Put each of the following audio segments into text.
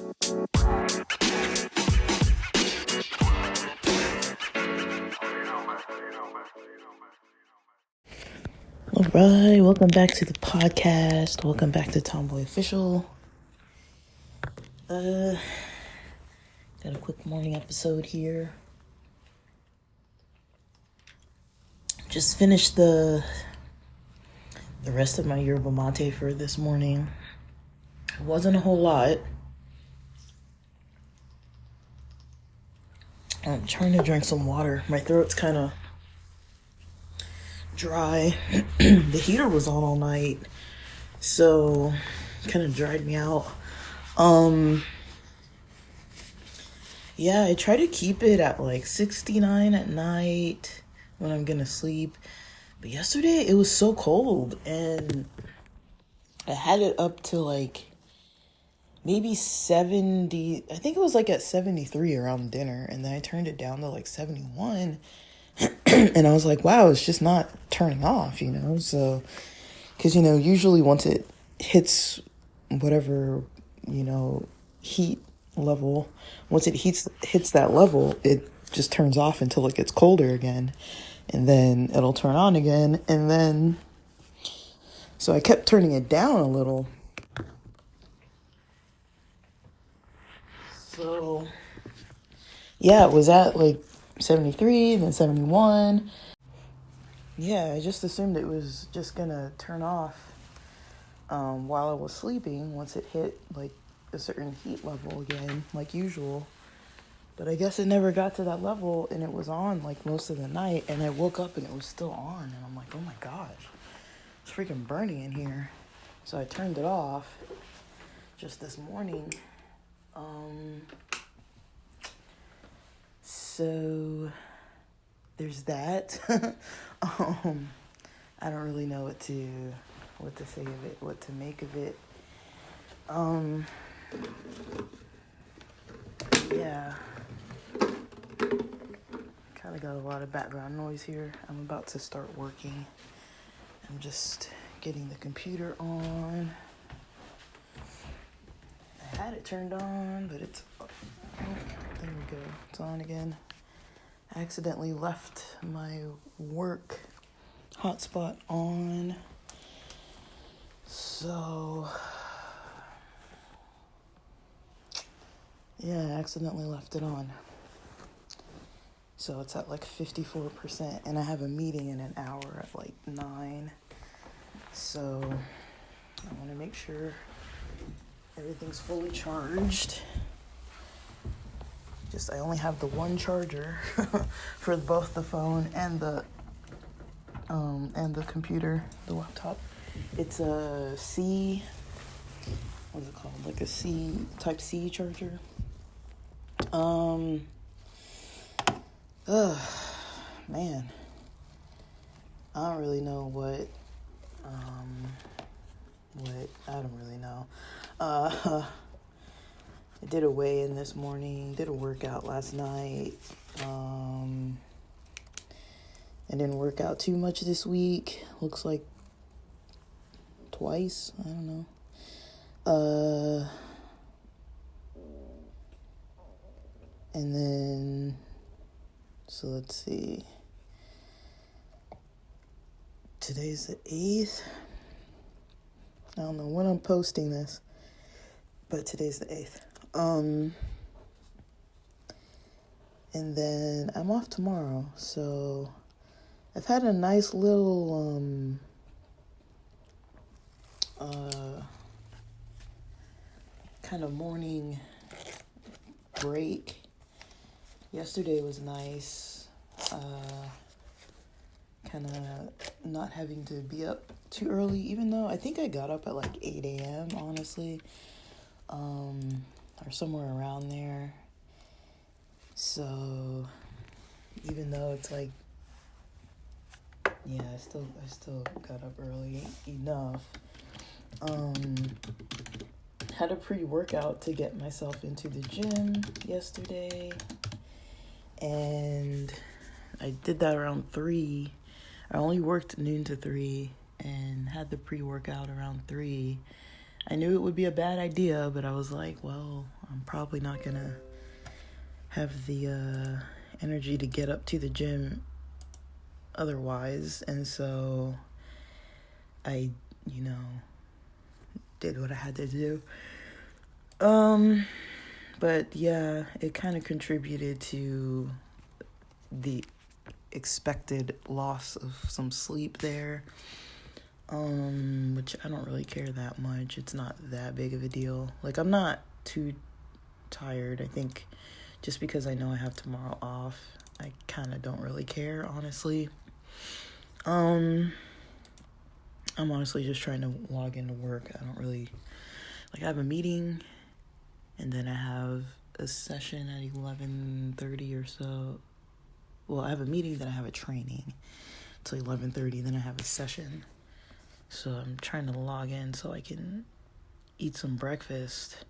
All right, welcome back to the podcast. Welcome back to Tomboy Official. Got a quick morning episode here. Just finished the rest of my yerba mate for this morning. It wasn't a whole lot. I'm trying to drink some water. My throat's kind of dry. The heater was on all night, so kind of dried me out. Yeah, I try to keep it at like 69 at night when I'm gonna sleep. But yesterday it was so cold and I had it up to like maybe 70. I think it was like at 73 around dinner, and then I turned it down to like 71. And I was like, wow, it's just not turning off, So, because, usually once it hits whatever, heat level, once it hits that level, it just turns off until it gets colder again. And then it'll turn on again. And then, so I kept turning it down a little. So, yeah, it was at like 73, then 71. Yeah, I just assumed it was just gonna turn off while I was sleeping once it hit like a certain heat level again, like usual. But I guess it never got to that level, and it was on like most of the night, and I woke up and it was still on, and I'm like, oh my gosh, it's freaking burning in here. So I turned it off just this morning. So there's that. I don't really know what to say of it, what to make of it. Yeah. Kind of got a lot of background noise here. I'm about to start working. I'm just getting the computer on. I had it turned on, but it's... Oh, there we go. It's on again. I accidentally left my work hotspot on. So... yeah, I accidentally left it on. So it's at like 54%, and I have a meeting in an hour at like 9. So I want to make sure everything's fully charged. I only have the one charger for both the phone and the computer, the laptop. It's a C, what's it called? Like a C, type C charger. Man, I don't really know what I don't really know. I did a weigh-in this morning, did a workout last night. I didn't work out too much this week. Looks like twice, I don't know. And then, so let's see. Today's the 8th. I don't know when I'm posting this, but today's the 8th. And then I'm off tomorrow, so I've had a nice little, kind of morning break. Yesterday was nice, kind of not having to be up too early, even though I think I got up at like 8 a.m., honestly, or somewhere around there. So even though it's like, yeah, I still got up early enough. Had a pre-workout to get myself into the gym yesterday, and I did that around 3. I only worked noon to 3 and had the pre-workout around 3. I knew it would be a bad idea, but I was like, well, I'm probably not gonna have the energy to get up to the gym otherwise. And so I, did what I had to do. But yeah, it kind of contributed to the expected loss of some sleep there. Which I don't really care that much. It's not that big of a deal. Like, I'm not too tired. I think just because I know I have tomorrow off, I kind of don't really care, honestly. I'm honestly just trying to log into work. I don't really, I have a meeting, and then I have a session at 11:30 or so. Well, I have a meeting, then I have a training till 11:30, then I have a session. So I'm trying to log in so I can eat some breakfast.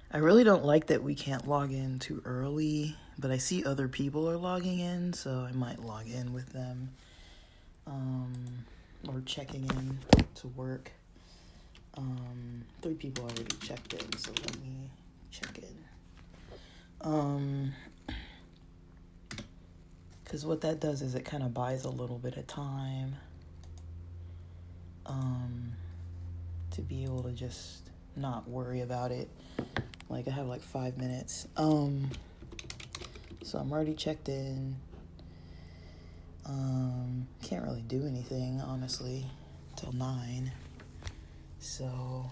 I really don't like that we can't log in too early, but I see other people are logging in, so I might log in with them. Or checking in to work. 3 people already checked in, so let me check in. Because what that does is it kind of buys a little bit of time to be able to just not worry about it. Like, I have 5 minutes. So I'm already checked in. Can't really do anything, honestly, till 9. So,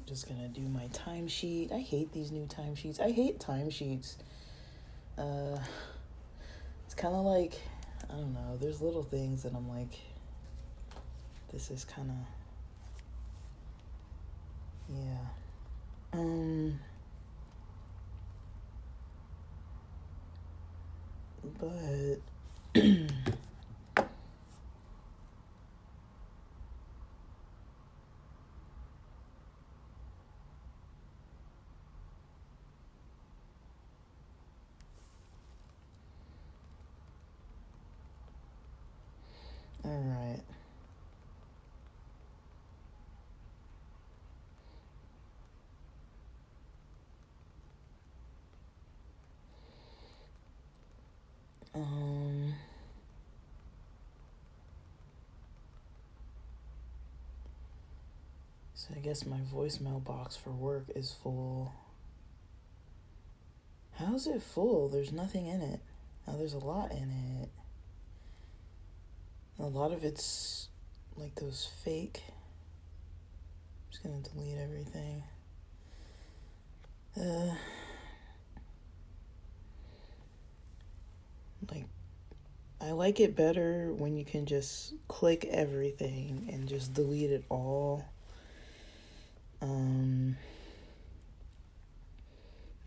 just gonna do my timesheet. I hate these new timesheets. I hate timesheets. It's kind of like, I don't know, there's little things that I'm like, this is kind of, yeah. But all right. So I guess my voicemail box for work is full. How's it full? There's nothing in it. Now there's a lot in it. A lot of it's like those fake. I'm just gonna delete everything. I like it better when you can just click everything and just delete it all.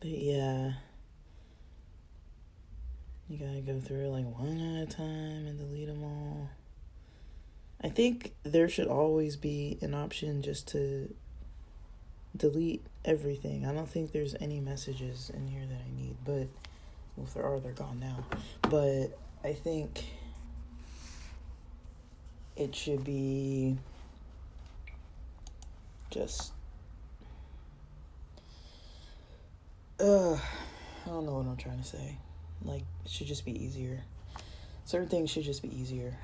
But yeah, you gotta go through one at a time and delete them all. I think there should always be an option just to delete everything. I don't think there's any messages in here that I need, but well, if there are, they're gone now. But I think it should be just I don't know what I'm trying to say. It should just be easier. Certain things should just be easier.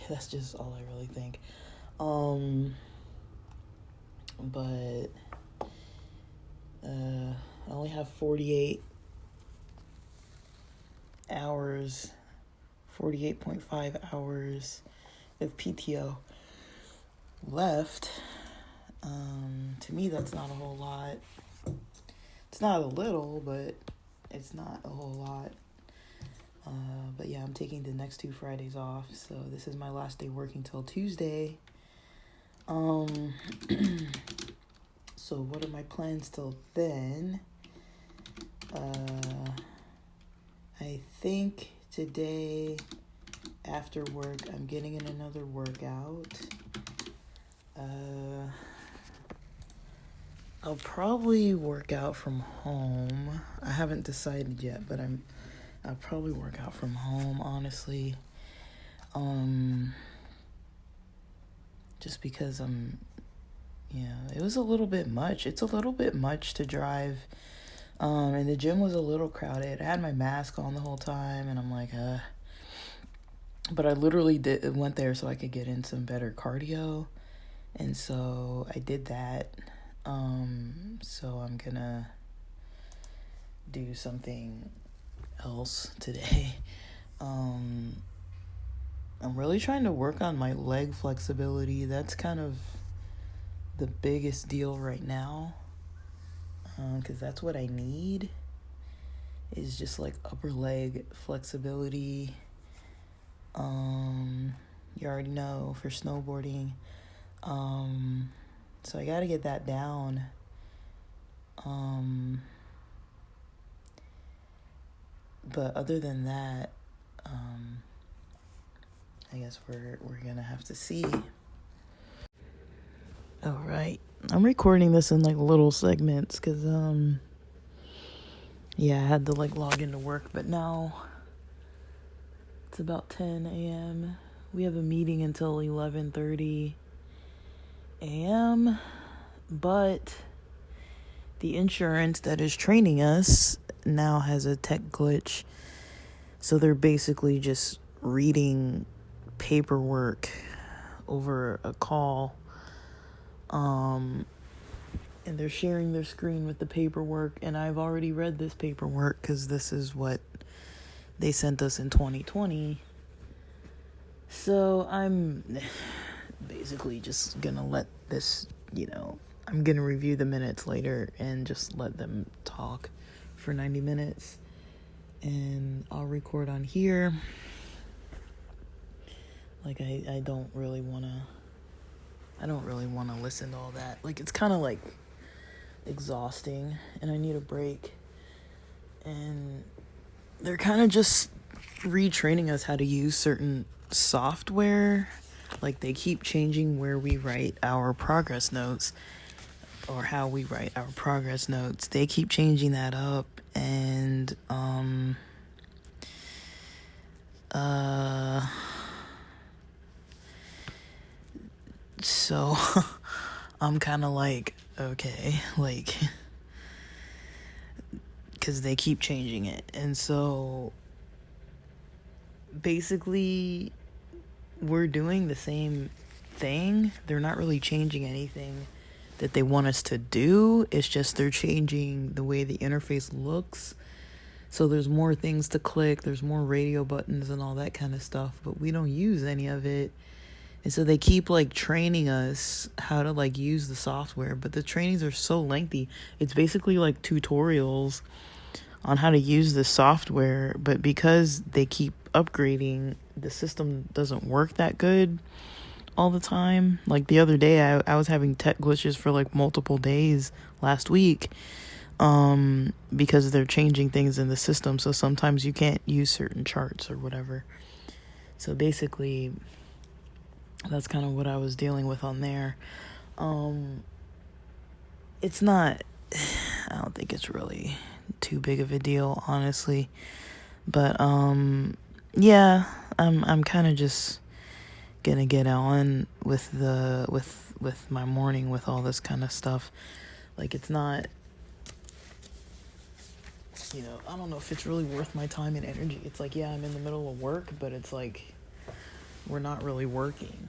That's just all I really think. But I only have 48 hours, 48.5 hours of PTO left. To me, that's not a whole lot. It's not a little, but it's not a whole lot. But yeah, I'm taking the next 2 Fridays off, so this is my last day working till Tuesday. So what are my plans till then? I think today after work I'm getting in another workout. I'll probably work out from home. I haven't decided yet, but I'm I'll probably work out from home, honestly. Just because it was a little bit much. It's a little bit much to drive. And the gym was a little crowded. I had my mask on the whole time, and I'm like, But I literally went there so I could get in some better cardio. And so I did that. So I'm gonna do something else today. I'm really trying to work on my leg flexibility. That's kind of the biggest deal right now. Because that's what I need. Is just like upper leg flexibility. You already know, for snowboarding. So I gotta get that down. But other than that, I guess we're gonna have to see. All right, I'm recording this in like little segments because I had to like log into work, but now it's about 10 a.m. We have a meeting until 11:30 a.m. But the insurance that is training us now has a tech glitch. So they're basically just reading paperwork over a call. And they're sharing their screen with the paperwork. And I've already read this paperwork because this is what they sent us in 2020. So I'm basically just gonna let this, I'm gonna review the minutes later and just let them talk for 90 minutes. And I'll record on here. Like I don't really wanna listen to all that. Like it's kinda like exhausting and I need a break. And they're kinda just retraining us how to use certain software. Like they keep changing where we write our progress notes or how we write our progress notes. They keep changing that up, and so I'm kind of like, okay, like, because they keep changing it. And so basically we're doing the same thing. They're not really changing anything that they want us to do. It's just they're changing the way the interface looks. So there's more things to click, there's more radio buttons and all that kind of stuff, but we don't use any of it. And so they keep like training us how to like use the software, but the trainings are so lengthy. It's basically like tutorials on how to use the software, but because they keep upgrading, the system doesn't work that good all the time. Like the other day, I was having tech glitches for like multiple days last week, because they're changing things in the system. So sometimes you can't use certain charts or whatever. So basically, that's kind of what I was dealing with on there. It's not, I don't think it's really too big of a deal, honestly. But yeah, I'm kind of just gonna get on with with my morning with all this kind of stuff. Like it's not, I don't know if it's really worth my time and energy. It's like, yeah, I'm in the middle of work, but it's like we're not really working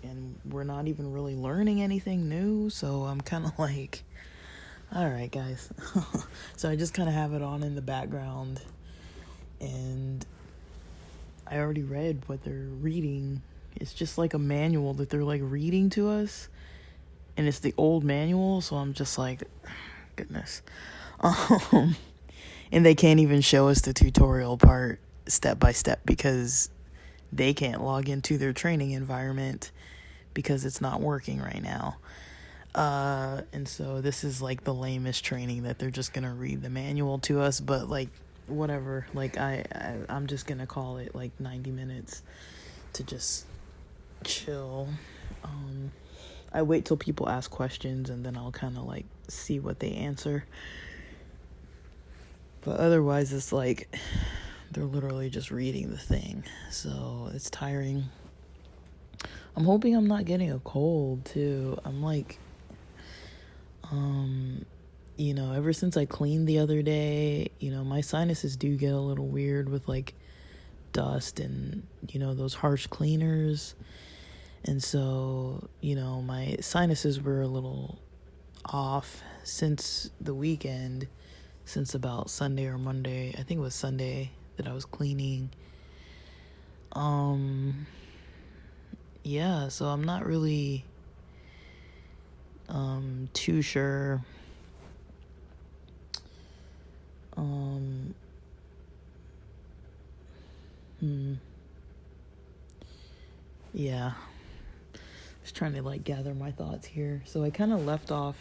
and we're not even really learning anything new. So I'm kind of like, all right, guys. So I just kind of have it on in the background, and I already read what they're reading. It's just like a manual that they're like reading to us, and it's the old manual. So I'm just like, goodness. And they can't even show us the tutorial part step by step because they can't log into their training environment because it's not working right now. And so this is like the lamest training that they're just gonna read the manual to us, but like whatever. Like I'm just gonna call it like 90 minutes to just chill. I wait till people ask questions and then I'll kind of like see what they answer. But otherwise it's like they're literally just reading the thing. So it's tiring. I'm hoping I'm not getting a cold too. I'm like, ever since I cleaned the other day, my sinuses do get a little weird with like dust and, those harsh cleaners. And so, my sinuses were a little off since the weekend, since about Sunday or Monday. I think it was Sunday that I was cleaning. Yeah, so I'm not really too sure yeah, just trying to like gather my thoughts here. So I kind of left off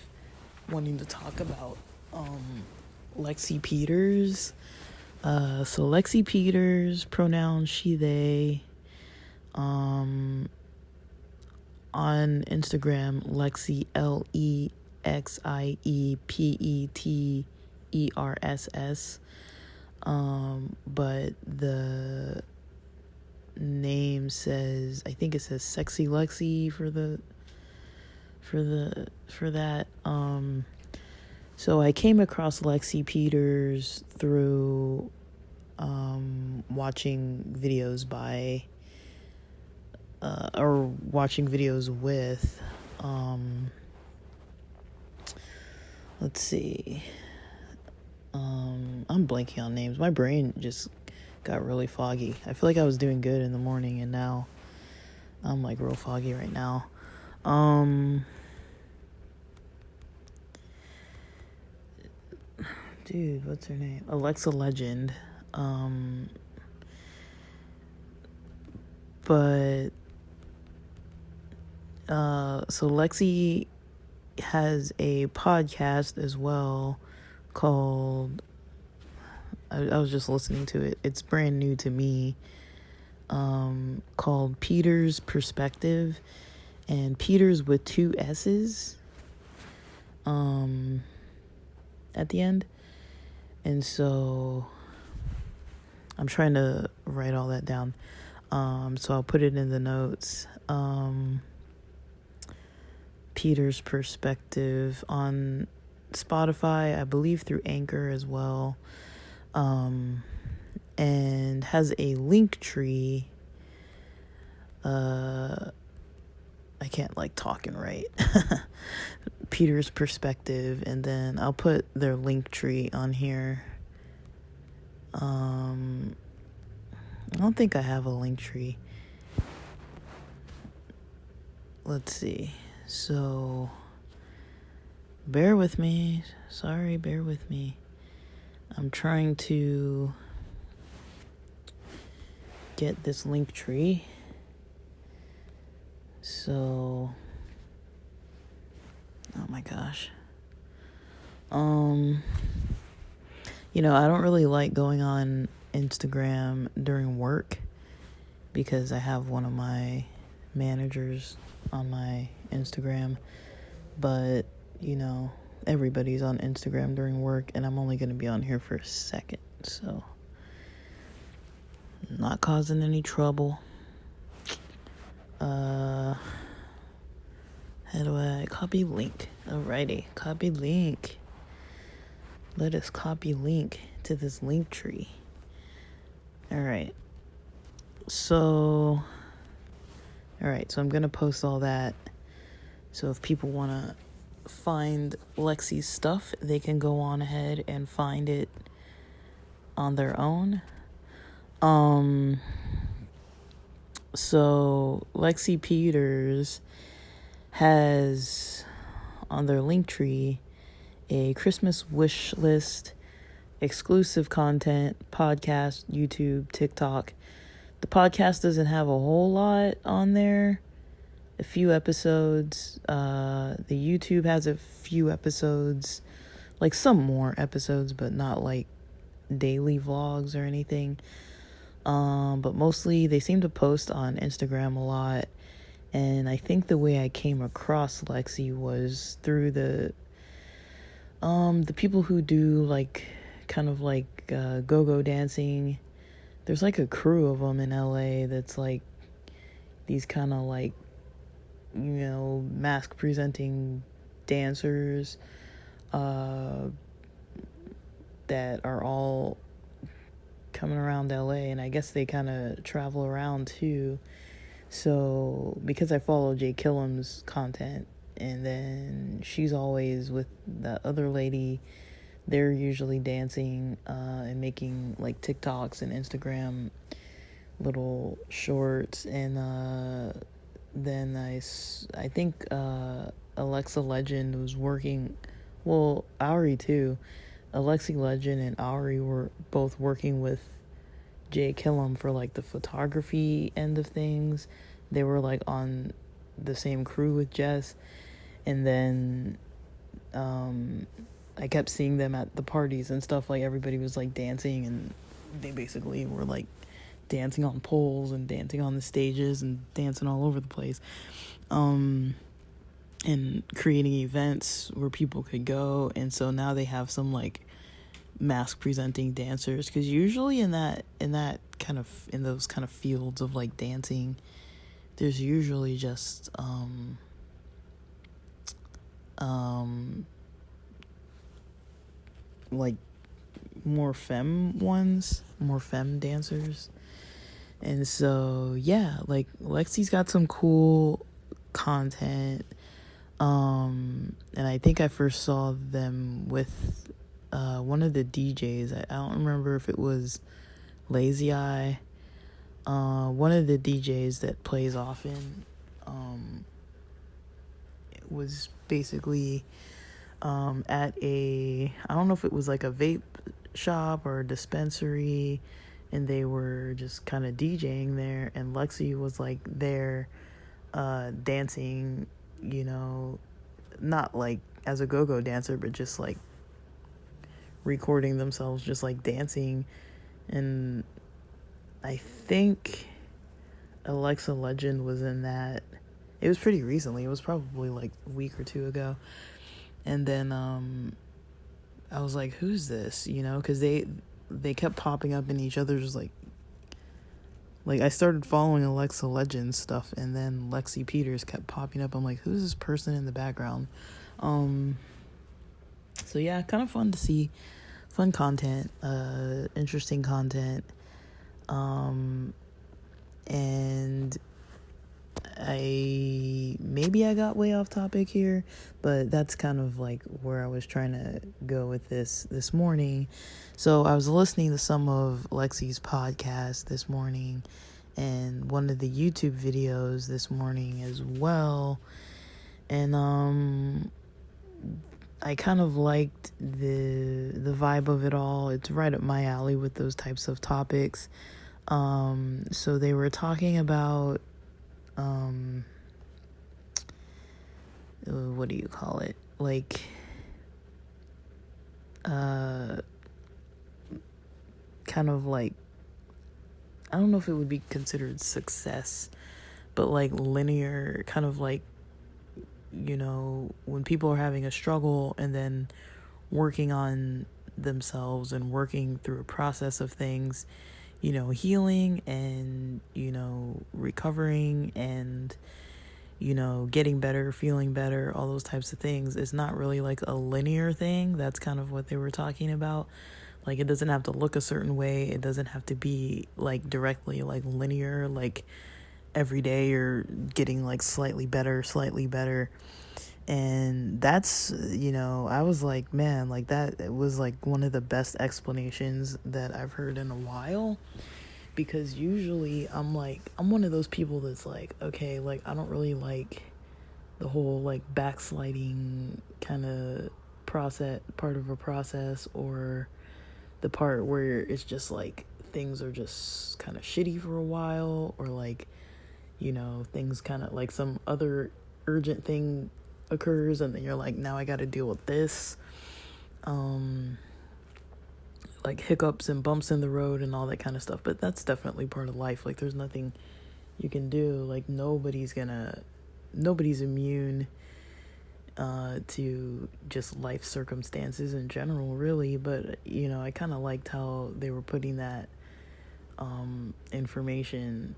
wanting to talk about Lexie Peters. So Lexie Peters, pronouns she, they. On Instagram, Lexie, LEXIE PETERSS. But the name says, I think it says Sexy Lexie for that. So I came across Lexie Peters through watching videos by or watching videos with let's see, I'm blanking on names. My brain just got really foggy. I feel like I was doing good in the morning and now I'm like real foggy right now. Dude, what's her name? Alexa Legend. But so Lexie has a podcast as well called, I was just listening to it. It's brand new to me. Called Peters Perspective, and Peters with 2 S's at the end. And so I'm trying to write all that down. So I'll put it in the notes. Peters Perspective on Spotify, I believe through Anchor as well. And has a link tree. I can't like talk and write. Peters Perspective, and then I'll put their link tree on here. I don't think I have a link tree. Let's see. So bear with me. Sorry, bear with me. I'm trying to get this link tree. So, oh my gosh. I don't really like going on Instagram during work because I have one of my managers on my Instagram, but everybody's on Instagram during work and I'm only going to be on here for a second, so not causing any trouble. How do I copy link? Alrighty, copy link. Let us copy link to this link tree. Alright. So I'm gonna post all that. So if people wanna find Lexie's stuff, they can go on ahead and find it on their own. So Lexie Peters has on their link tree a Christmas wish list, exclusive content, podcast, YouTube, TikTok. The podcast doesn't have a whole lot on there. A few episodes. The YouTube has a few episodes, like some more episodes, but not like daily vlogs or anything. But mostly they seem to post on Instagram a lot. And I think the way I came across Lexie was through the people who do like kind of like go-go dancing there's like a crew of them in LA that's like these kind of like, mask presenting dancers that are all coming around LA, and I guess they kind of travel around too. So because I follow Jay Killam's content, and then she's always with that other lady, they're usually dancing and making like TikToks and Instagram little shorts. And then I think Alexa Legend was working, well, Auri too. Alexi Legend and Auri were both working with Jay Killam for like the photography end of things. They were like on the same crew with Jess. And then I kept seeing them at the parties and stuff. Like everybody was like dancing, and they basically were like dancing on poles and dancing on the stages and dancing all over the place. And creating events where people could go. And so now they have some like mask presenting dancers, because usually in those kind of fields of like dancing, there's usually just like more femme dancers. And so yeah, like Lexie's got some cool content. And I think I first saw them with one of the DJs. I don't remember if it was Lazy Eye. One of the DJs that plays often was basically at I don't know if it was like a vape shop or a dispensary, and they were just kind of DJing there, and Lexie was like there dancing, not like as a go-go dancer, but just like recording themselves just like dancing. And I think Alexa Legend was in that. It was pretty recently. It was probably like a week or two ago. And then I was like, who's this? Because they kept popping up in each other's like I started following Alexa Legend stuff, and then Lexie Peters kept popping up. I'm like, who's this person in the background? So yeah, kind of fun to see. Fun content, interesting content. And I got way off topic here, but that's kind of like where I was trying to go with this morning. So I was listening to some of Lexie's podcast this morning, and one of the YouTube videos this morning as well. And I kind of liked the vibe of it all. It's right up my alley with those types of topics. So they were talking about what do you call it? Like kind of like, I don't know if it would be considered success, but like linear, kind of like, when people are having a struggle and then working on themselves and working through a process of things, healing and, recovering and, getting better, feeling better, all those types of things. It's not really like a linear thing. That's kind of what they were talking about. Like, it doesn't have to look a certain way. It doesn't have to be like directly like linear, like every day you're getting like slightly better. And that's, I was like, man, like that, it was like one of the best explanations that I've heard in a while. Because usually I'm one of those people that's like, okay, like I don't really like the whole like backsliding kind of part of a process, or the part where it's just like things are just kind of shitty for a while, or like, things kind of like some other urgent thing occurs, and then you're like, now I got to deal with this, like hiccups and bumps in the road and all that kind of stuff. But that's definitely part of life. Like, there's nothing you can do. Like, nobody's immune to just life circumstances in general, really. But I kind of liked how they were putting that information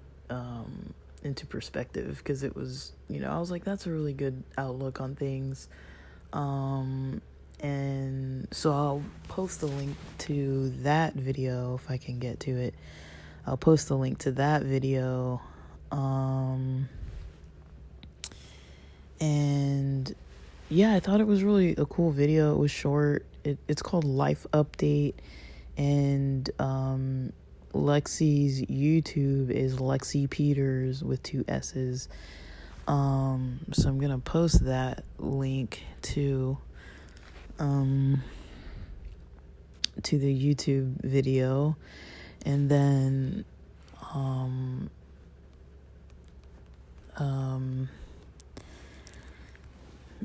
into perspective, because it was, I was like, that's a really good outlook on things. And so I'll post a link to that video if I can get to it. I'll post a link to that video. And yeah, I thought it was really a cool video. It was short. It's called Life Update. And Lexie's YouTube is Lexie Peters with 2 S's. So I'm gonna post that link to the YouTube video, and then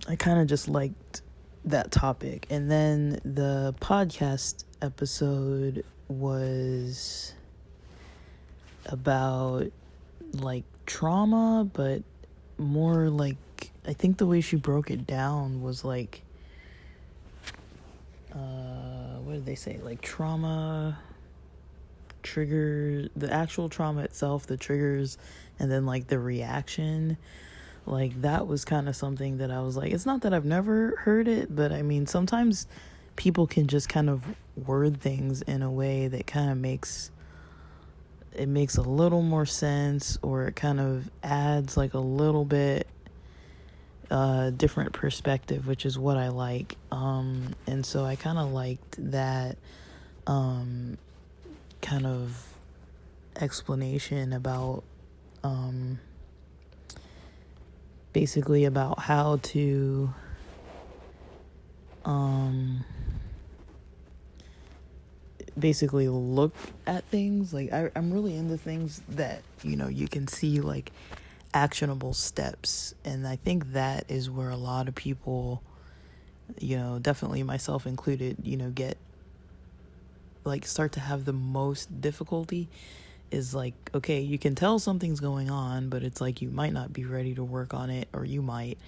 I kind of just liked that topic. And then the podcast episode was about like trauma, but more like, I think the way she broke it down was like, what did they say? Like trauma, triggers, the actual trauma itself, the triggers, and then like the reaction. Like that was kind of something that I was like, it's not that I've never heard it, but I mean, sometimes people can just kind of word things in a way that kind of makes a little more sense, or it kind of adds like a little bit different perspective, which is what I like. And so I kind of liked that kind of explanation about basically about how to basically look at things. Like I'm really into things that, you can see like actionable steps. And I think that is where a lot of people, definitely myself included, get like start to have the most difficulty, is like, okay, you can tell something's going on, but it's like you might not be ready to work on it, or you might.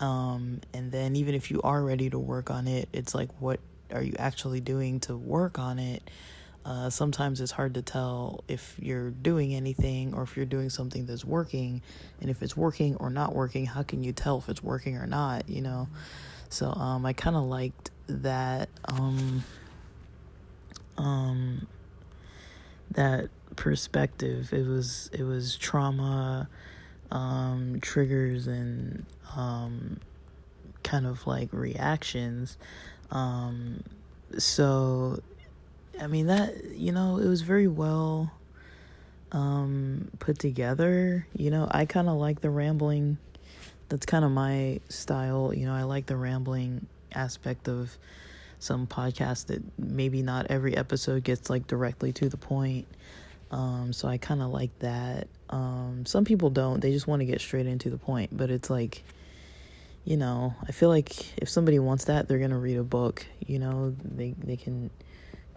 And then even if you are ready to work on it, it's like, what are you actually doing to work on it? Sometimes it's hard to tell if you're doing anything, or if you're doing something that's working. And if it's working or not working, how can you tell if it's working or not, So I kind of liked that that perspective. It was trauma, triggers, and kind of like reactions. So I mean, that, it was very well put together. I kind of like the rambling. That's kind of my style. I like the rambling aspect of some podcasts, that maybe not every episode gets like directly to the point. So I kind of like that. Some people don't. They just want to get straight into the point. But it's like, I feel like if somebody wants that, they're going to read a book. They can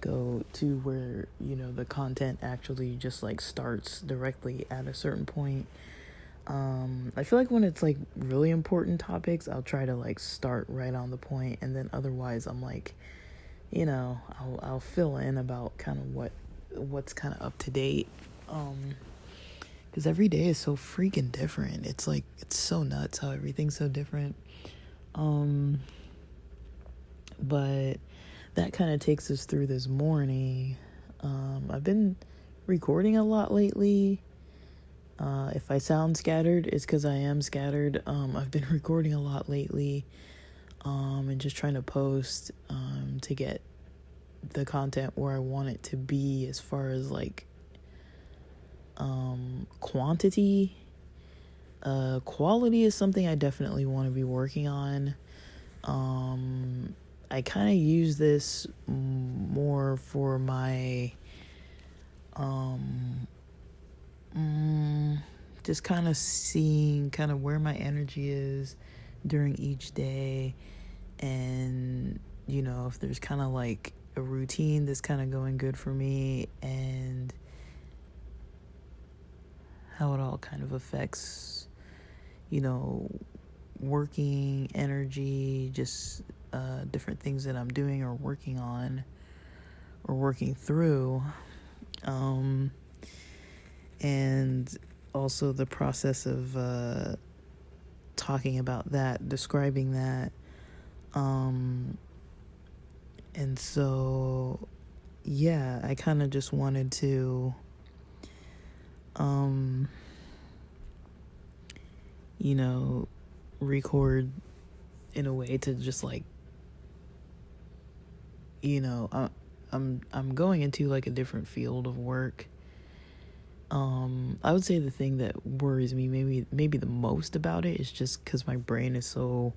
go to where, the content actually just like starts directly at a certain point. I feel like when it's like really important topics, I'll try to like start right on the point, and then otherwise I'm like, I'll fill in about kind of what's kind of up to date, because every day is so freaking different. It's like, it's so nuts how everything's so different. But that kind of takes us through this morning. I've been recording a lot lately. If I sound scattered, it's because I am scattered. I've been recording a lot lately, and just trying to post to get the content where I want it to be, as far as like quantity. Quality is something I definitely want to be working on. I kind of use this more for my just kind of seeing kind of where my energy is during each day, and if there's kind of like a routine that's kind of going good for me, and how it all kind of affects working energy, just different things that I'm doing or working on or working through. And also the process of talking about that, describing that. And so, yeah, I kind of just wanted to, you know, record in a way to just like, you know, I'm going into like a different field of work. I would say the thing that worries me maybe the most about it is just because my brain is so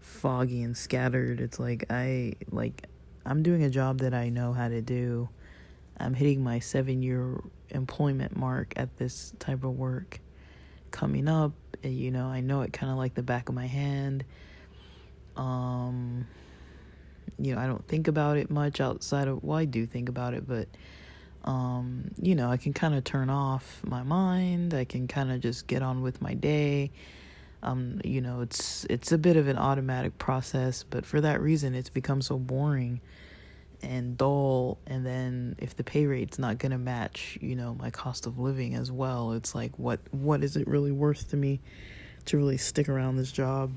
foggy and scattered. It's like I'm doing a job that I know how to do. I'm hitting my 7-year employment mark at this type of work coming up. You know, I know it kind of like the back of my hand. You know, I don't think about it much outside of, well, I do think about it, but you know, I can kind of turn off my mind. I can kind of just get on with my day. You know, it's a bit of an automatic process, but for that reason, it's become so boring and dull. And then if the pay rate's not going to match, you know, my cost of living as well, it's like, what is it really worth to me to really stick around this job?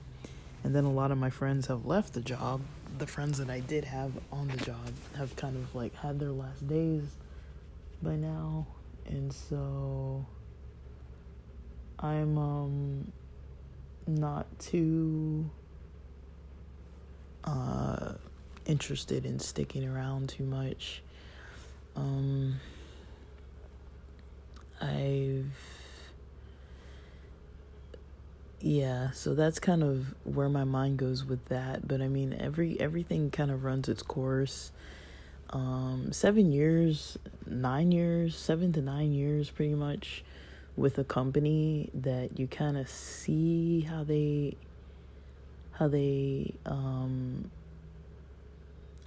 And then a lot of my friends have left the job. The friends that I did have on the job have kind of like had their last days by now. And so I'm not too interested in sticking around too much. So that's kind of where my mind goes with that. But I mean, everything kind of runs its course. 7 years, 9 years, 7 to 9 years, pretty much, with a company that you kind of see how they I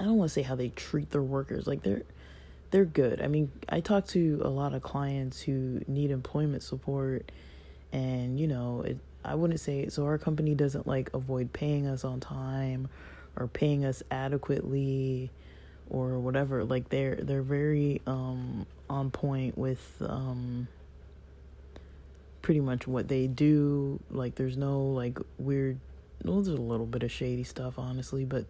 don't want to say how they treat their workers. Like they're good. I mean, I talk to a lot of clients who need employment support, and you know, I wouldn't say so. Our company doesn't like avoid paying us on time or paying us adequately or whatever. Like they're very on point with pretty much what they do. Like there's no like weird, well, there's a little bit of shady stuff, honestly, but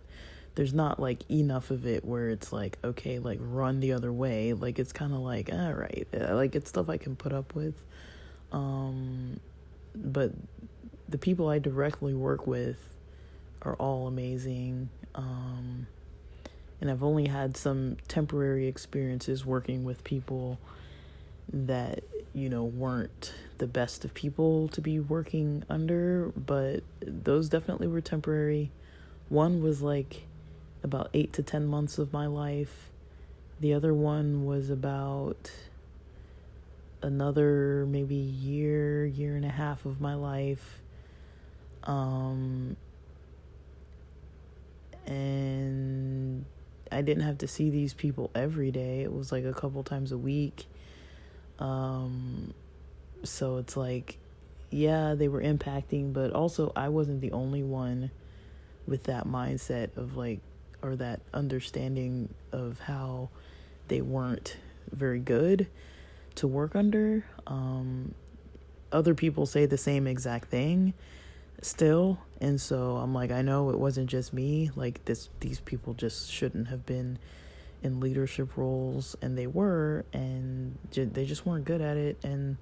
there's not like enough of it where it's like, okay, like run the other way. Like it's kind of like, all right, like it's stuff I can put up with. But the people I directly work with are all amazing. And I've only had some temporary experiences working with people that, you know, weren't the best of people to be working under, but those definitely were temporary. One was like about 8 to 10 months of my life. The other one was about another maybe year and a half of my life. And I didn't have to see these people every day. It was like a couple times a week. So it's like, yeah, they were impacting, but also I wasn't the only one with that mindset of like, or that understanding of how they weren't very good to work under. Other people say the same exact thing still, and so I'm like, I know it wasn't just me. Like these people just shouldn't have been in leadership roles, and they were, and they just weren't good at it. And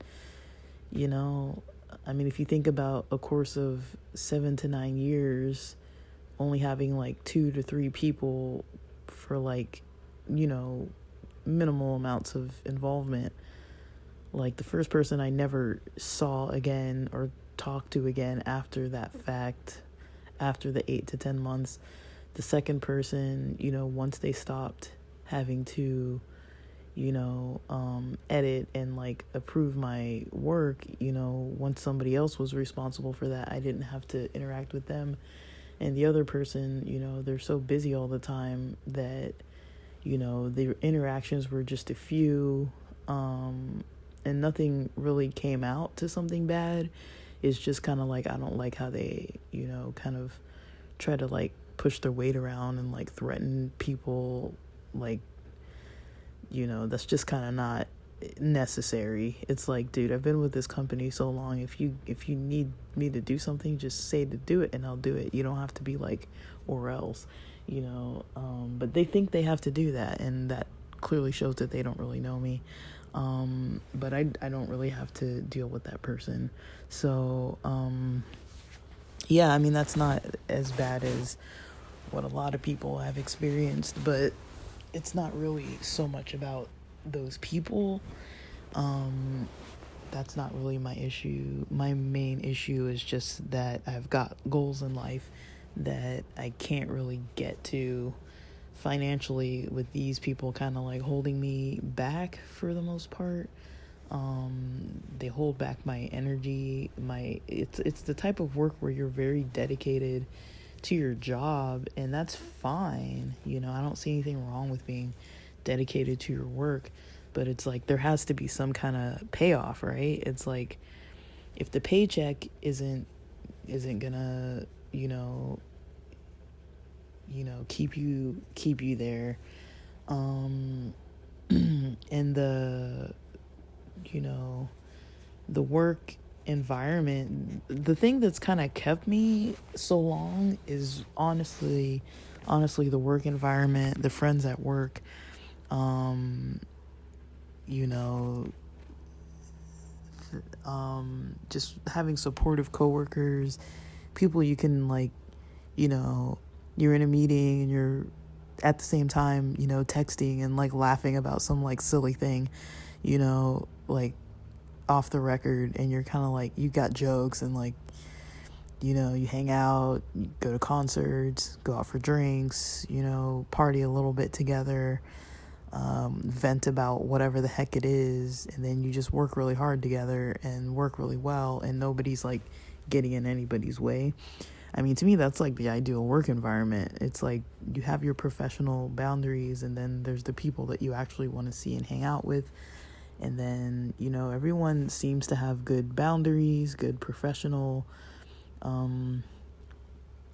you know, I mean, if you think about a course of 7 to 9 years, only having like 2 to 3 people for like, you know, minimal amounts of involvement. Like the first person I never saw again or talked to again after that fact, after the 8 to 10 months. The second person, you know, once they stopped having to, you know, edit and like approve my work, you know, once somebody else was responsible for that, I didn't have to interact with them. And the other person, you know, they're so busy all the time that, you know, the interactions were just a few, and nothing really came out to something bad. It's just kind of like, I don't like how they, you know, kind of try to like push their weight around and like threaten people, like, that's just kind of not necessary. It's like, dude, I've been with this company so long. If you need me to do something, just say to do it and I'll do it. You don't have to be like, or else, but they think they have to do that, and that clearly shows that they don't really know me. But I don't really have to deal with that person. So yeah, I mean, that's not as bad as what a lot of people have experienced, but it's not really so much about those people. That's not really my issue. My main issue is just that I've got goals in life that I can't really get to financially, with these people kind of like holding me back for the most part. They hold back my energy. It's the type of work where you're very dedicated to your job, and that's fine. I don't see anything wrong with being dedicated to your work, but it's like there has to be some kind of payoff, right? It's like if the paycheck isn't gonna keep you there, and the work environment, the thing that's kind of kept me so long is honestly the work environment, the friends at work, just having supportive coworkers, people you can you're in a meeting and you're at the same time, texting and like laughing about some like silly thing, like off the record, and you're kind of like, you got jokes, and like, you hang out, you go to concerts, go out for drinks, party a little bit together, vent about whatever the heck it is, and then you just work really hard together and work really well, and nobody's like getting in anybody's way. I mean, to me, that's like the ideal work environment. It's like you have your professional boundaries, and then there's the people that you actually want to see and hang out with. And then, everyone seems to have good boundaries, good professional kind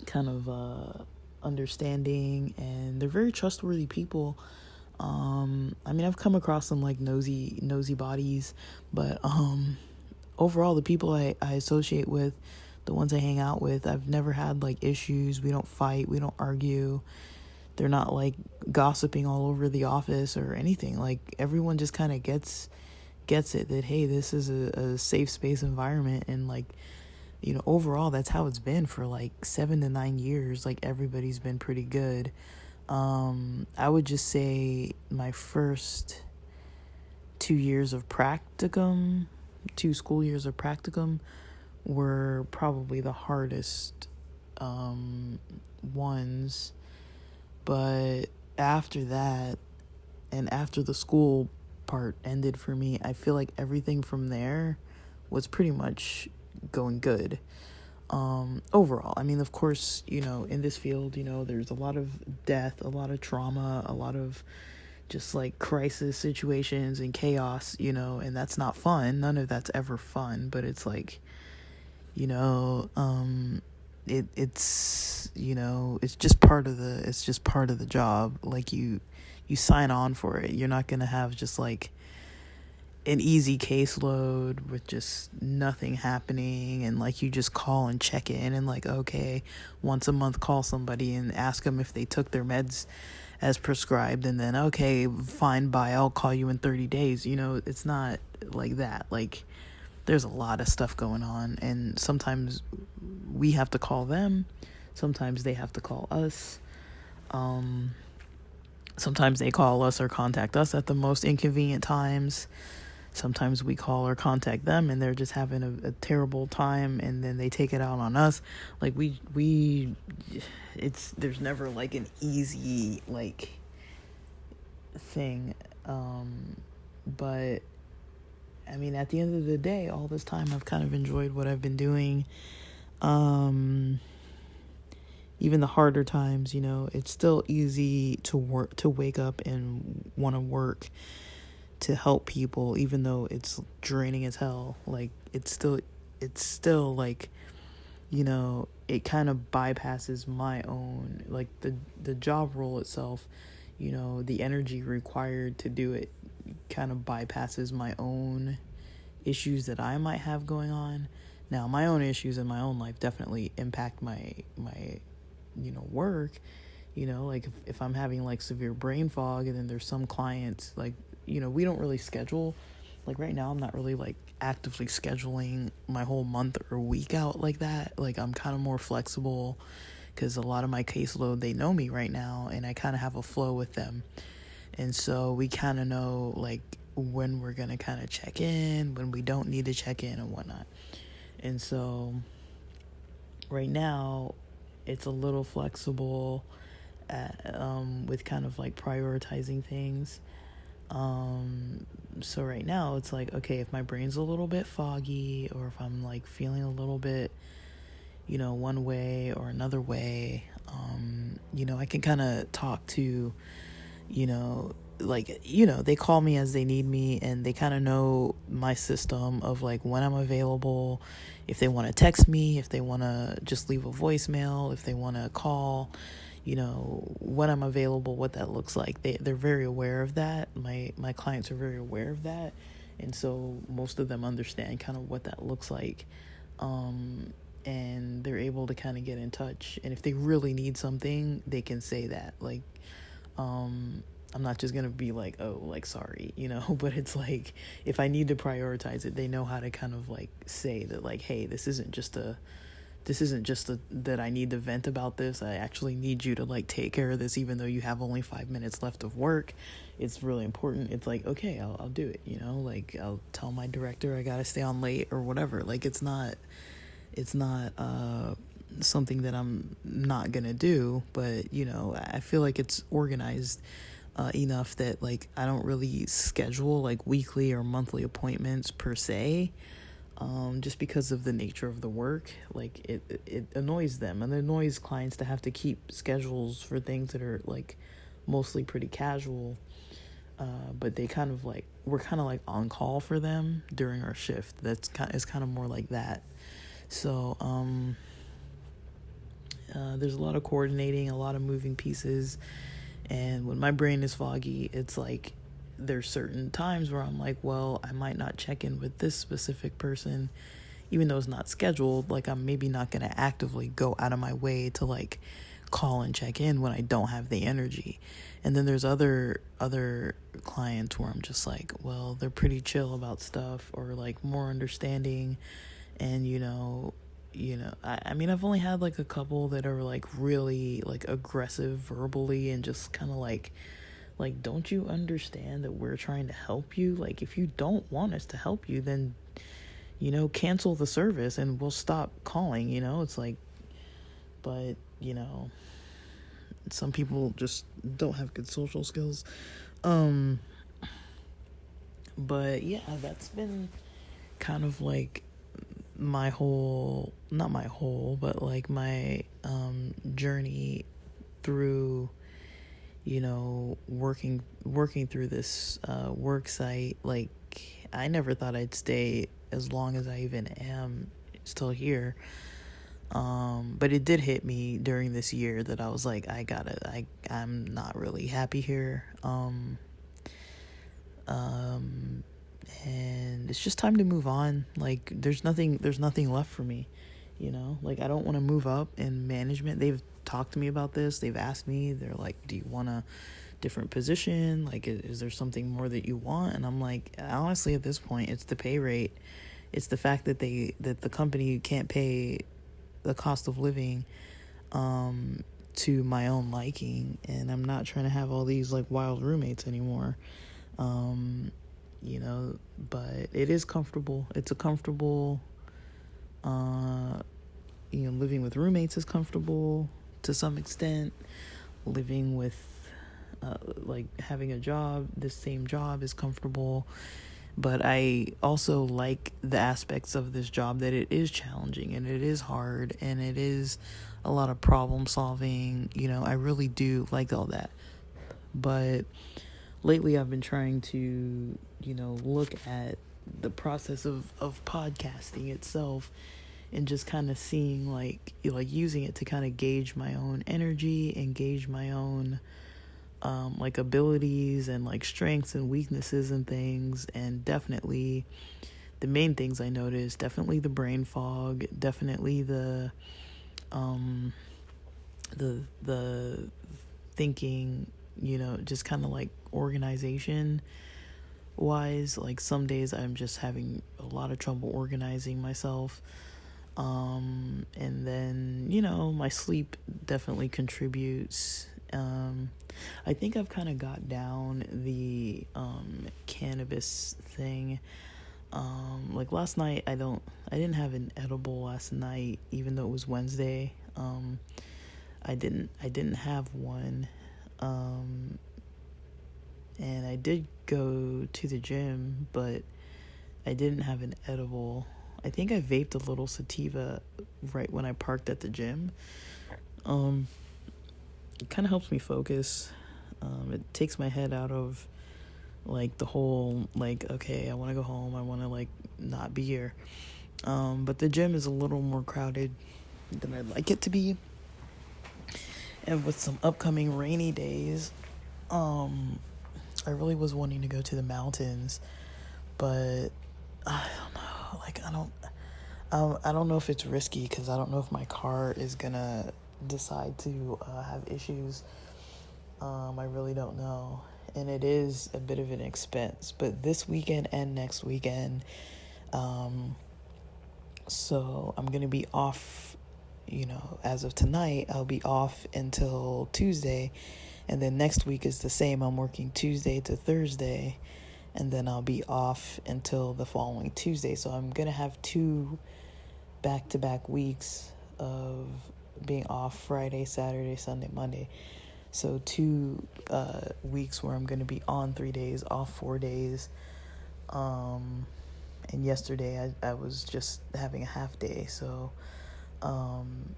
of understanding, and they're very trustworthy people. I mean, I've come across some like nosy bodies, but overall, the people I associate with, the ones I hang out with, I've never had like issues. We don't fight, we don't argue. They're not like gossiping all over the office or anything. Like, everyone just kind of gets it that, hey, this is a safe space environment, and like, overall that's how it's been for like 7 to 9 years. Like, everybody's been pretty good. I would just say my first 2 years of practicum, 2 school years of practicum, were probably the hardest ones. But after that, and after the school part ended for me, I feel like everything from there was pretty much going good. Overall, I mean, of course, in this field, there's a lot of death, a lot of trauma, a lot of just like crisis situations and chaos, and that's not fun. None of that's ever fun, but it's like, it's just part of the job. Like, you sign on for it. You're not going to have just like an easy caseload with just nothing happening, and like you just call and check in, and like, okay, once a month call somebody and ask them if they took their meds as prescribed, and then, okay, fine, bye, I'll call you in 30 days. It's not like that. Like, there's a lot of stuff going on, and sometimes we have to call them, sometimes they have to call us. Sometimes they call us or contact us at the most inconvenient times. Sometimes we call or contact them and they're just having a terrible time, and then they take it out on us. Like, there's never like an easy like thing. But I mean, at the end of the day, all this time I've kind of enjoyed what I've been doing. Even the harder times, it's still easy to wake up and want to work to help people, even though it's draining as hell. Like, it's still like, it kind of bypasses my own, like, the job role itself, the energy required to do it kind of bypasses my own issues that I might have going on. Now, my own issues in my own life definitely impact my work. Like if I'm having like severe brain fog, and then there's some clients like, we don't really schedule. Like right now, I'm not really like actively scheduling my whole month or week out like that. Like I'm kind of more flexible because a lot of my caseload, they know me right now, and I kind of have a flow with them. And so we kind of know like when we're going to kind of check in, when we don't need to check in and whatnot. And so right now it's a little flexible with kind of like prioritizing things. So right now it's like, okay, if my brain's a little bit foggy, or if I'm like feeling a little bit, one way or another way, I can kind of talk to, they call me as they need me, and they kind of know my system of like when I'm available, if they want to text me, if they want to just leave a voicemail, if they want to call, when I'm available, what that looks like. They're very aware of that. My clients are very aware of that. And so most of them understand kind of what that looks like. And they're able to kind of get in touch. And if they really need something, they can say that. Like, I'm not just going to be like, oh, like, sorry, but it's like, if I need to prioritize it, they know how to kind of like say that, like, hey, this isn't just that I need to vent about this. I actually need you to like take care of this, even though you have only 5 minutes left of work. It's really important. It's like, okay, I'll do it. Like I'll tell my director I gotta stay on late or whatever. Like it's not something that I'm not gonna do, but I feel like it's organized enough that like I don't really schedule like weekly or monthly appointments per se. Just because of the nature of the work. Like it annoys them, and it annoys clients to have to keep schedules for things that are like mostly pretty casual. But they kind of like, we're kind of like on call for them during our shift. It's kind of more like that. So there's a lot of coordinating, a lot of moving pieces, and when my brain is foggy, it's like there's certain times where I'm like, well, I might not check in with this specific person, even though it's not scheduled. Like I'm maybe not going to actively go out of my way to like call and check in when I don't have the energy. And then there's other clients where I'm just like, well, they're pretty chill about stuff, or like more understanding. And I mean, I've only had like a couple that are like really like aggressive verbally, and just kind of like, don't you understand that we're trying to help you? Like, if you don't want us to help you, then, cancel the service and we'll stop calling, It's like, but, some people just don't have good social skills. But yeah, that's been kind of like my journey through working through this work site. Like I never thought I'd stay as long as I even am still here, but it did hit me during this year that I was like, I'm not really happy here, and it's just time to move on. Like there's nothing left for me, like I don't want to move up in management. They've talked to me about this. They've asked me, they're like, do you want a different position? Like, is there something more that you want? And I'm like, honestly, at this point, it's the pay rate. It's the fact that the company can't pay the cost of living to my own liking, and I'm not trying to have all these like wild roommates anymore. But it is comfortable. It's a comfortable, living with roommates is comfortable to some extent. Living with, like having a job, this same job is comfortable. But I also like the aspects of this job that it is challenging and it is hard and it is a lot of problem solving. I really do like all that. But lately I've been trying to, look at the process of podcasting itself, and just kind of seeing like using it to kind of gauge my own energy and gauge my own like abilities and like strengths and weaknesses and things. And definitely the main things I noticed, definitely the brain fog, definitely the thinking, just kind of like organization wise. Like some days I'm just having a lot of trouble organizing myself. And then, my sleep definitely contributes. I think I've kind of got down the cannabis thing. Like last night, I didn't have an edible last night, even though it was Wednesday. I didn't have one. And I did go to the gym, but I didn't have an edible. I think I vaped a little sativa right when I parked at the gym. It kind of helps me focus. It takes my head out of like the whole like, okay, I want to go home, I want to like not be here. But the gym is a little more crowded than I'd like it to be, and with some upcoming rainy days, I really was wanting to go to the mountains, but I don't know, like I don't know if it's risky, because I don't know if my car is gonna decide to have issues. I really don't know. And it is a bit of an expense, but this weekend and next weekend, so I'm going to be off, as of tonight, I'll be off until Tuesday. And then next week is the same. I'm working Tuesday to Thursday, and then I'll be off until the following Tuesday. So I'm going to have 2 back-to-back weeks of being off Friday, Saturday, Sunday, Monday. So 2 weeks where I'm going to be on 3 days, off 4 days. And yesterday I was just having a half day. So, and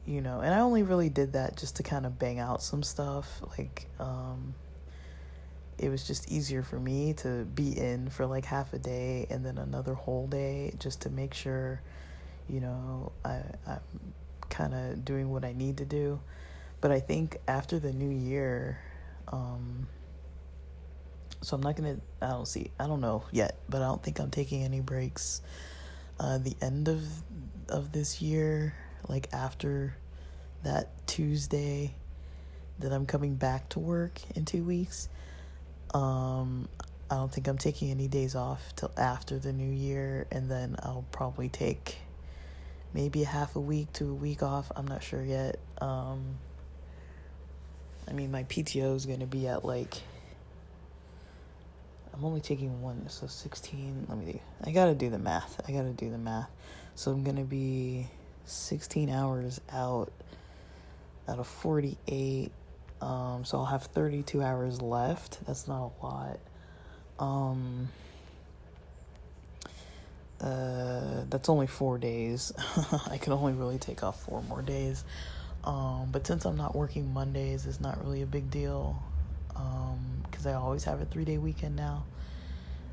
I only really did that just to kind of bang out some stuff. Like, it was just easier for me to be in for like half a day and then another whole day, just to make sure, I'm kind of doing what I need to do. But I think after the new year, so I'm not going to, I don't know yet, but I don't think I'm taking any breaks the end of this year, like after that Tuesday that I'm coming back to work in 2 weeks. I don't think I'm taking any days off till after the new year, and then I'll probably take maybe a half a week to a week off. I'm not sure yet. My PTO is going to be at like, I'm only taking 1, so 16, I got to do the math. So I'm going to be 16 hours out of 48. So I'll have 32 hours left. That's not a lot. That's only 4 days. I can only really take off 4 more days. But since I'm not working Mondays, it's not really a big deal, because I always have a 3-day weekend now.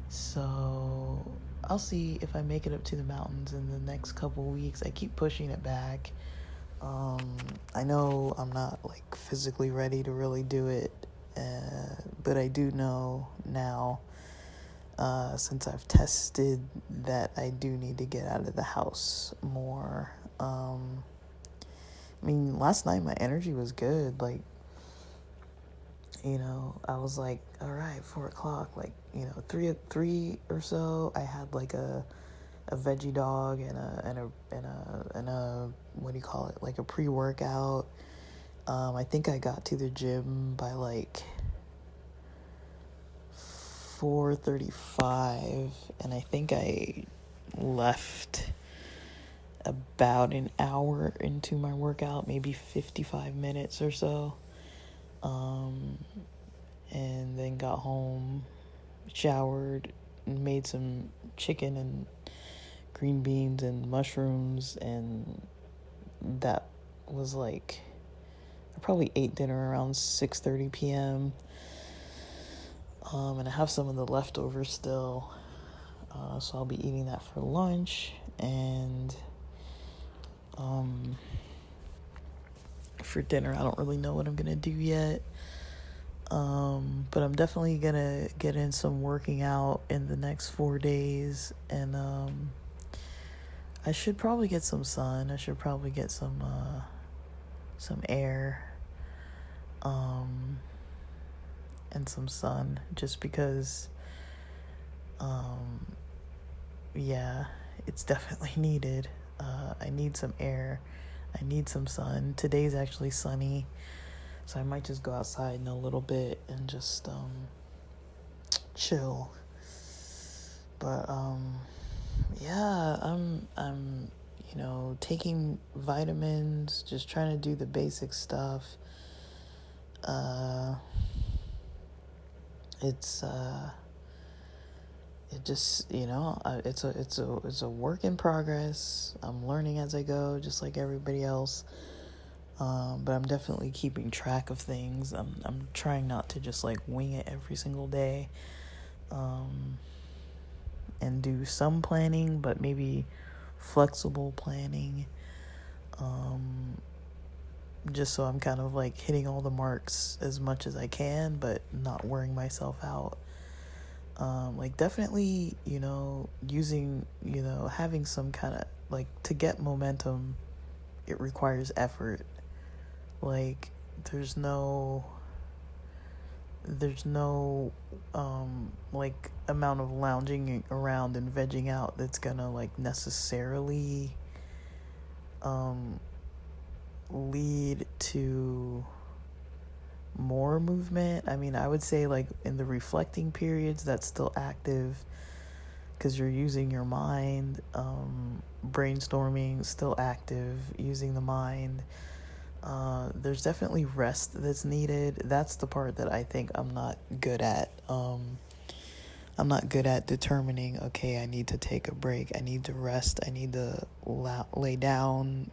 So I'll see if I make it up to the mountains in the next couple weeks. I keep pushing it back. I know I'm not like physically ready to really do it, but I do know now, since I've tested, that I do need to get out of the house more. Last night my energy was good. Like, I was like, all right, 4:00, like, 3 or so, I had like a veggie dog and a what do you call it? Like a pre-workout. I think I got to the gym by like 4:35, and I think I left about an hour into my workout, maybe 55 minutes or so. And then got home, showered, made some chicken and green beans and mushrooms, and that was like, I probably ate dinner around 6:30 p.m. And I have some of the leftovers still, so I'll be eating that for lunch. And for dinner, I don't really know what I'm gonna do yet. But I'm definitely gonna get in some working out in the next 4 days, and I should probably get some sun. I should probably get some air, and some sun, just because, yeah, it's definitely needed. I need some air. I need some sun. Today's actually sunny, so I might just go outside in a little bit and just chill. But yeah, I'm taking vitamins, just trying to do the basic stuff. It's it just it's a work in progress. I'm learning as I go, just like everybody else. But I'm definitely keeping track of things. I'm trying not to just like wing it every single day. And do some planning, but maybe flexible planning. Just so I'm kind of like hitting all the marks as much as I can, but not wearing myself out. Like definitely, using, having some kind of like, to get momentum, it requires effort. Like there's no like amount of lounging around and vegging out that's gonna like necessarily lead to more movement. I mean, I would say like in the reflecting periods, that's still active because you're using your mind. Brainstorming, still active, using the mind. There's definitely rest that's needed. That's the part that I think I'm not good at. I'm not good at determining, okay, I need to take a break. I need to rest. I need to lay down,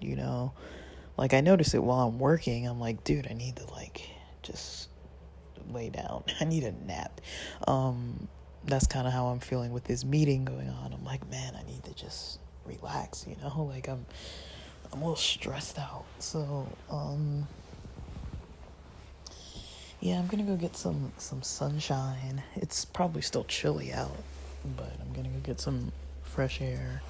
Like, I notice it while I'm working. I'm like, dude, I need to, like, just lay down. I need a nap. That's kind of how I'm feeling with this meeting going on. I'm like, man, I need to just relax, Like, I'm a little stressed out. So, yeah, I'm gonna go get some sunshine. It's probably still chilly out, but I'm gonna go get some fresh air.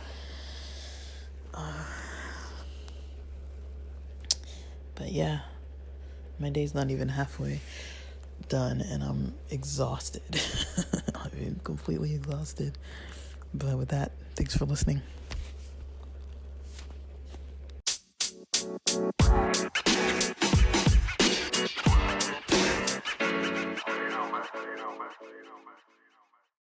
But yeah, my day's not even halfway done, and I'm exhausted. I'm completely exhausted. But with that, thanks for listening.